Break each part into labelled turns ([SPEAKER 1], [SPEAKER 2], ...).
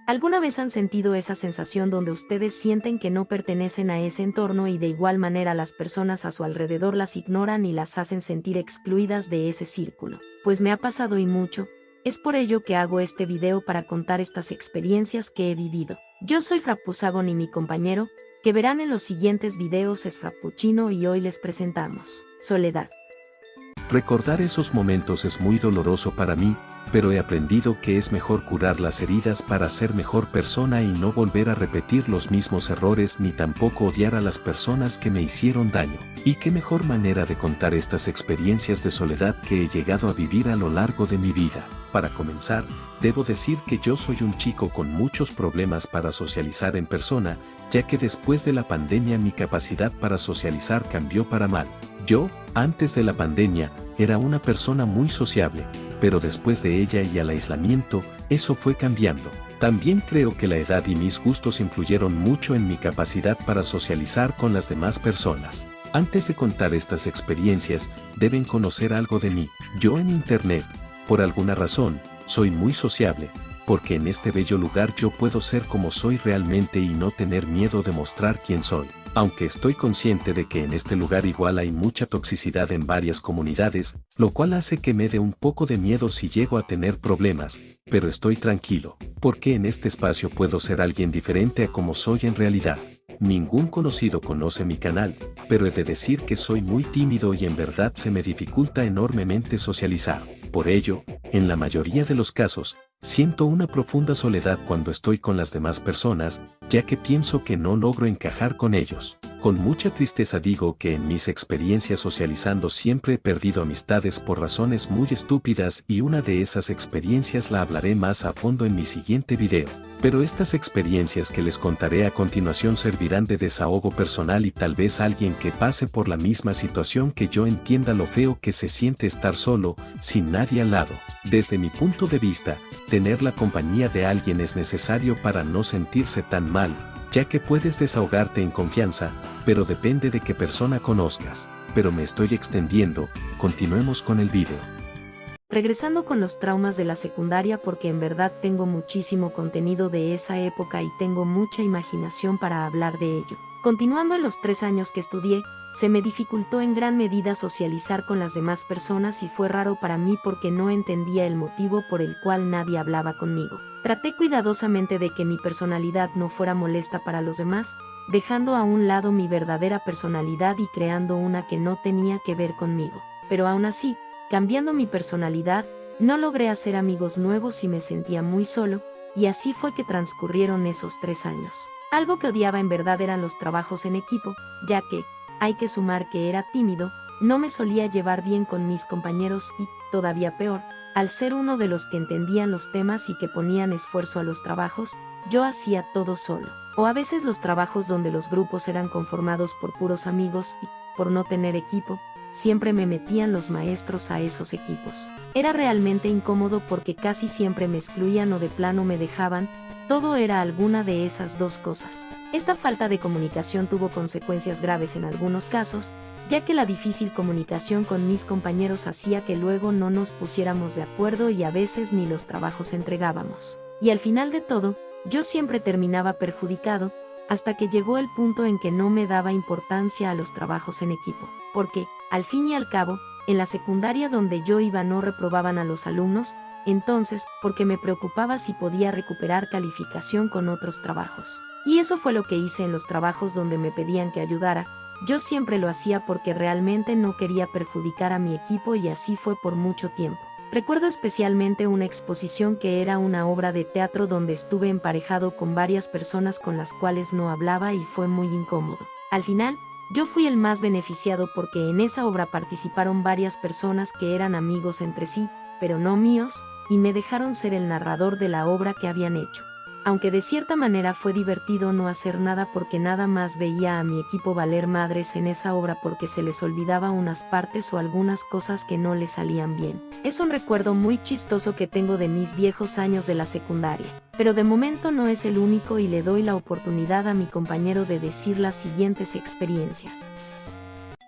[SPEAKER 1] ¿Alguna vez han sentido esa sensación donde ustedes sienten que no pertenecen a ese entorno y de igual manera las personas a su alrededor las ignoran y las hacen sentir excluidas de ese círculo? Pues me ha pasado y mucho. Es por ello que hago este video para contar estas experiencias que he vivido. Yo soy Frappusagon y mi compañero, que verán en los siguientes videos, es Frappuccino y hoy les presentamos Soledad.
[SPEAKER 2] Recordar esos momentos es muy doloroso para mí, pero he aprendido que es mejor curar las heridas para ser mejor persona y no volver a repetir los mismos errores ni tampoco odiar a las personas que me hicieron daño. Y qué mejor manera de contar estas experiencias de soledad que he llegado a vivir a lo largo de mi vida. Para comenzar, debo decir que yo soy un chico con muchos problemas para socializar en persona, ya que después de la pandemia mi capacidad para socializar cambió para mal. Yo, antes de la pandemia, era una persona muy sociable, pero después de ella y al aislamiento, eso fue cambiando. También creo que la edad y mis gustos influyeron mucho en mi capacidad para socializar con las demás personas. Antes de contar estas experiencias, deben conocer algo de mí. Yo en Internet, por alguna razón, soy muy sociable, porque en este bello lugar yo puedo ser como soy realmente y no tener miedo de mostrar quién soy. Aunque estoy consciente de que en este lugar igual hay mucha toxicidad en varias comunidades, lo cual hace que me dé un poco de miedo si llego a tener problemas, pero estoy tranquilo, porque en este espacio puedo ser alguien diferente a como soy en realidad. Ningún conocido conoce mi canal, pero he de decir que soy muy tímido y en verdad se me dificulta enormemente socializar. Por ello, en la mayoría de los casos, siento una profunda soledad cuando estoy con las demás personas, ya que pienso que no logro encajar con ellos. Con mucha tristeza digo que en mis experiencias socializando siempre he perdido amistades por razones muy estúpidas y una de esas experiencias la hablaré más a fondo en mi siguiente video. Pero estas experiencias que les contaré a continuación servirán de desahogo personal y tal vez alguien que pase por la misma situación que yo entienda lo feo que se siente estar solo, sin nadie al lado. Desde mi punto de vista, tener la compañía de alguien es necesario para no sentirse tan mal, ya que puedes desahogarte en confianza, pero depende de qué persona conozcas. Pero me estoy extendiendo, continuemos con el video.
[SPEAKER 1] Regresando con los traumas de la secundaria porque en verdad tengo muchísimo contenido de esa época y tengo mucha imaginación para hablar de ello. Continuando en los 3 años que estudié, se me dificultó en gran medida socializar con las demás personas y fue raro para mí porque no entendía el motivo por el cual nadie hablaba conmigo. Traté cuidadosamente de que mi personalidad no fuera molesta para los demás, dejando a un lado mi verdadera personalidad y creando una que no tenía que ver conmigo. Pero aún así, cambiando mi personalidad, no logré hacer amigos nuevos y me sentía muy solo, y así fue que transcurrieron esos 3 años. Algo que odiaba en verdad eran los trabajos en equipo, ya que, hay que sumar que era tímido, no me solía llevar bien con mis compañeros y, todavía peor, al ser uno de los que entendían los temas y que ponían esfuerzo a los trabajos, yo hacía todo solo. O a veces los trabajos donde los grupos eran conformados por puros amigos y, por no tener equipo, siempre me metían los maestros a esos equipos. Era realmente incómodo porque casi siempre me excluían o de plano me dejaban. Todo era alguna de esas dos cosas. Esta falta de comunicación tuvo consecuencias graves en algunos casos, ya que la difícil comunicación con mis compañeros hacía que luego no nos pusiéramos de acuerdo y a veces ni los trabajos entregábamos. Y al final de todo, yo siempre terminaba perjudicado, hasta que llegó el punto en que no me daba importancia a los trabajos en equipo, porque, al fin y al cabo, en la secundaria donde yo iba no reprobaban a los alumnos, entonces, porque me preocupaba si podía recuperar calificación con otros trabajos. Y eso fue lo que hice en los trabajos donde me pedían que ayudara. Yo siempre lo hacía porque realmente no quería perjudicar a mi equipo y así fue por mucho tiempo. Recuerdo especialmente una exposición que era una obra de teatro donde estuve emparejado con varias personas con las cuales no hablaba y fue muy incómodo. Al final, yo fui el más beneficiado porque en esa obra participaron varias personas que eran amigos entre sí, pero no míos, y me dejaron ser el narrador de la obra que habían hecho. Aunque de cierta manera fue divertido no hacer nada porque nada más veía a mi equipo valer madres en esa obra porque se les olvidaba unas partes o algunas cosas que no les salían bien. Es un recuerdo muy chistoso que tengo de mis viejos años de la secundaria, pero de momento no es el único y le doy la oportunidad a mi compañero de decir las siguientes experiencias.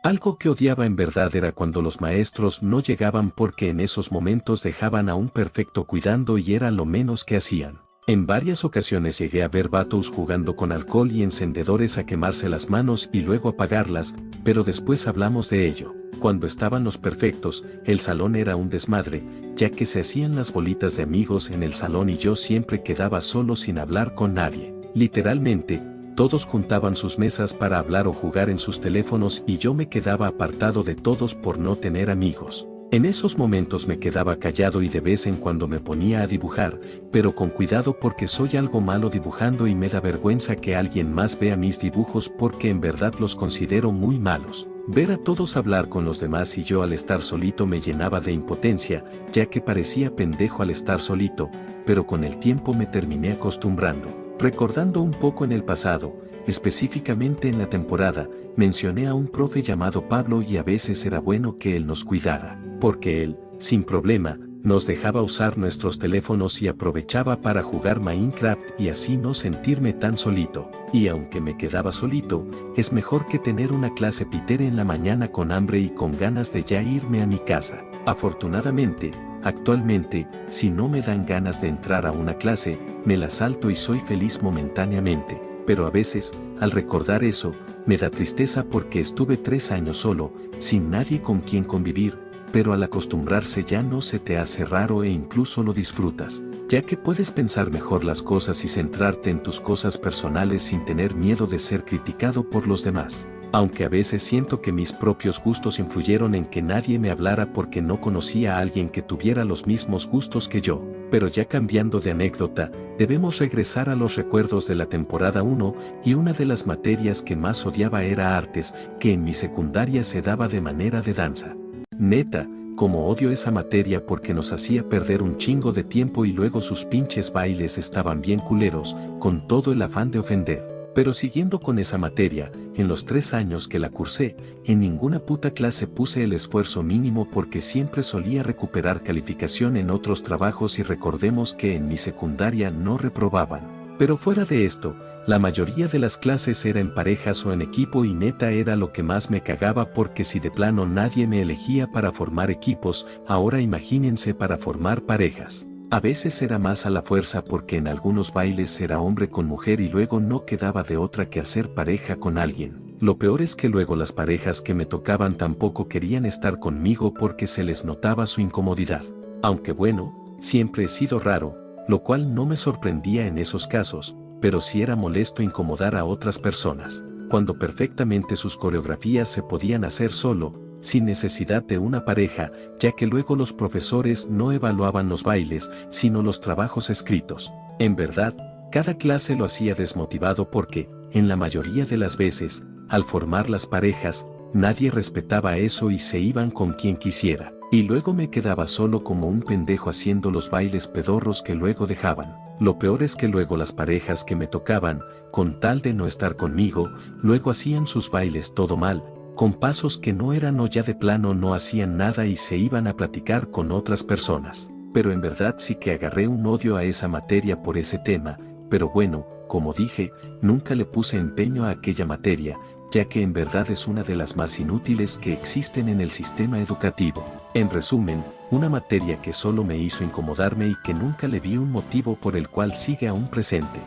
[SPEAKER 2] Algo que odiaba en verdad era cuando los maestros no llegaban porque en esos momentos dejaban a un perfecto cuidando y era lo menos que hacían. En varias ocasiones llegué a ver vatos jugando con alcohol y encendedores a quemarse las manos y luego apagarlas, pero después hablamos de ello. Cuando estaban los perfectos, el salón era un desmadre, ya que se hacían las bolitas de amigos en el salón y yo siempre quedaba solo sin hablar con nadie. Literalmente, todos juntaban sus mesas para hablar o jugar en sus teléfonos y yo me quedaba apartado de todos por no tener amigos. En esos momentos me quedaba callado y de vez en cuando me ponía a dibujar, pero con cuidado porque soy algo malo dibujando y me da vergüenza que alguien más vea mis dibujos porque en verdad los considero muy malos. Ver a todos hablar con los demás y yo al estar solito me llenaba de impotencia, ya que parecía pendejo al estar solito, pero con el tiempo me terminé acostumbrando. Recordando un poco en el pasado, específicamente en la temporada, mencioné a un profe llamado Pablo y a veces era bueno que él nos cuidara, porque él, sin problema, nos dejaba usar nuestros teléfonos y aprovechaba para jugar Minecraft y así no sentirme tan solito. Y aunque me quedaba solito, es mejor que tener una clase pitera en la mañana con hambre y con ganas de ya irme a mi casa. Afortunadamente, actualmente, si no me dan ganas de entrar a una clase, me la salto y soy feliz momentáneamente. Pero a veces, al recordar eso, me da tristeza porque estuve 3 años solo, sin nadie con quien convivir, pero al acostumbrarse ya no se te hace raro e incluso lo disfrutas, ya que puedes pensar mejor las cosas y centrarte en tus cosas personales sin tener miedo de ser criticado por los demás. Aunque a veces siento que mis propios gustos influyeron en que nadie me hablara porque no conocía a alguien que tuviera los mismos gustos que yo. Pero ya cambiando de anécdota, debemos regresar a los recuerdos de la temporada 1 y una de las materias que más odiaba era artes, que en mi secundaria se daba de manera de danza. Neta, como odio esa materia porque nos hacía perder un chingo de tiempo y luego sus pinches bailes estaban bien culeros, con todo el afán de ofender. Pero siguiendo con esa materia, en los 3 años que la cursé, en ninguna puta clase puse el esfuerzo mínimo porque siempre solía recuperar calificación en otros trabajos y recordemos que en mi secundaria no reprobaban. Pero fuera de esto, la mayoría de las clases era en parejas o en equipo y neta era lo que más me cagaba porque si de plano nadie me elegía para formar equipos, ahora imagínense para formar parejas. A veces era más a la fuerza porque en algunos bailes era hombre con mujer y luego no quedaba de otra que hacer pareja con alguien. Lo peor es que luego las parejas que me tocaban tampoco querían estar conmigo porque se les notaba su incomodidad. Aunque bueno, siempre he sido raro, lo cual no me sorprendía en esos casos, pero sí era molesto incomodar a otras personas, cuando perfectamente sus coreografías se podían hacer solo, sin necesidad de una pareja, ya que luego los profesores no evaluaban los bailes, sino los trabajos escritos. En verdad, cada clase lo hacía desmotivado porque, en la mayoría de las veces, al formar las parejas, nadie respetaba eso y se iban con quien quisiera. Y luego me quedaba solo como un pendejo haciendo los bailes pedorros que luego dejaban. Lo peor es que luego las parejas que me tocaban, con tal de no estar conmigo, luego hacían sus bailes todo mal, con pasos que no eran o ya de plano no hacían nada y se iban a platicar con otras personas. Pero en verdad sí que agarré un odio a esa materia por ese tema, pero bueno, como dije, nunca le puse empeño a aquella materia, ya que en verdad es una de las más inútiles que existen en el sistema educativo. En resumen, una materia que solo me hizo incomodarme y que nunca le vi un motivo por el cual sigue aún presente.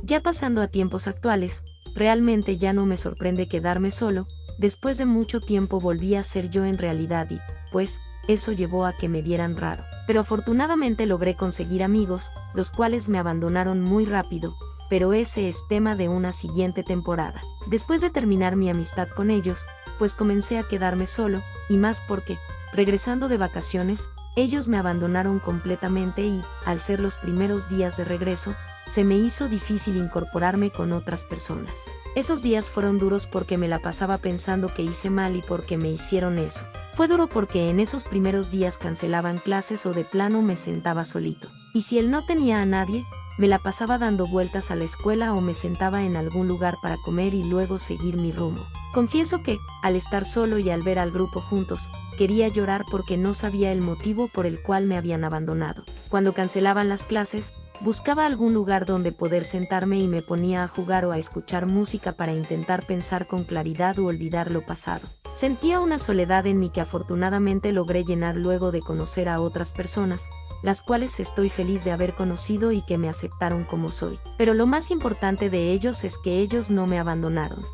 [SPEAKER 1] Ya pasando a tiempos actuales, realmente ya no me sorprende quedarme solo. Después de mucho tiempo volví a ser yo en realidad y, pues, eso llevó a que me vieran raro. Pero afortunadamente logré conseguir amigos, los cuales me abandonaron muy rápido, pero ese es tema de una siguiente temporada. Después de terminar mi amistad con ellos, pues comencé a quedarme solo, y más porque, regresando de vacaciones, ellos me abandonaron completamente y, al ser los primeros días de regreso, se me hizo difícil incorporarme con otras personas. Esos días fueron duros porque me la pasaba pensando que hice mal y porque me hicieron eso. Fue duro porque en esos primeros días cancelaban clases o de plano me sentaba solito. Y si él no tenía a nadie, me la pasaba dando vueltas a la escuela o me sentaba en algún lugar para comer y luego seguir mi rumbo. Confieso que, al estar solo y al ver al grupo juntos, quería llorar porque no sabía el motivo por el cual me habían abandonado. Cuando cancelaban las clases, buscaba algún lugar donde poder sentarme y me ponía a jugar o a escuchar música para intentar pensar con claridad o olvidar lo pasado. Sentía una soledad en mí que afortunadamente logré llenar luego de conocer a otras personas, las cuales estoy feliz de haber conocido y que me aceptaron como soy. Pero lo más importante de ellos es que ellos no me abandonaron.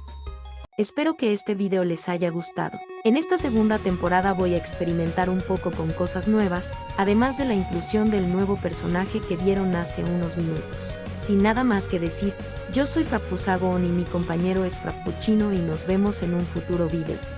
[SPEAKER 1] Espero que este video les haya gustado. En esta segunda temporada voy a experimentar un poco con cosas nuevas, además de la inclusión del nuevo personaje que vieron hace unos minutos. Sin nada más que decir, yo soy Frappusagon y mi compañero es Frappuccino y nos vemos en un futuro video.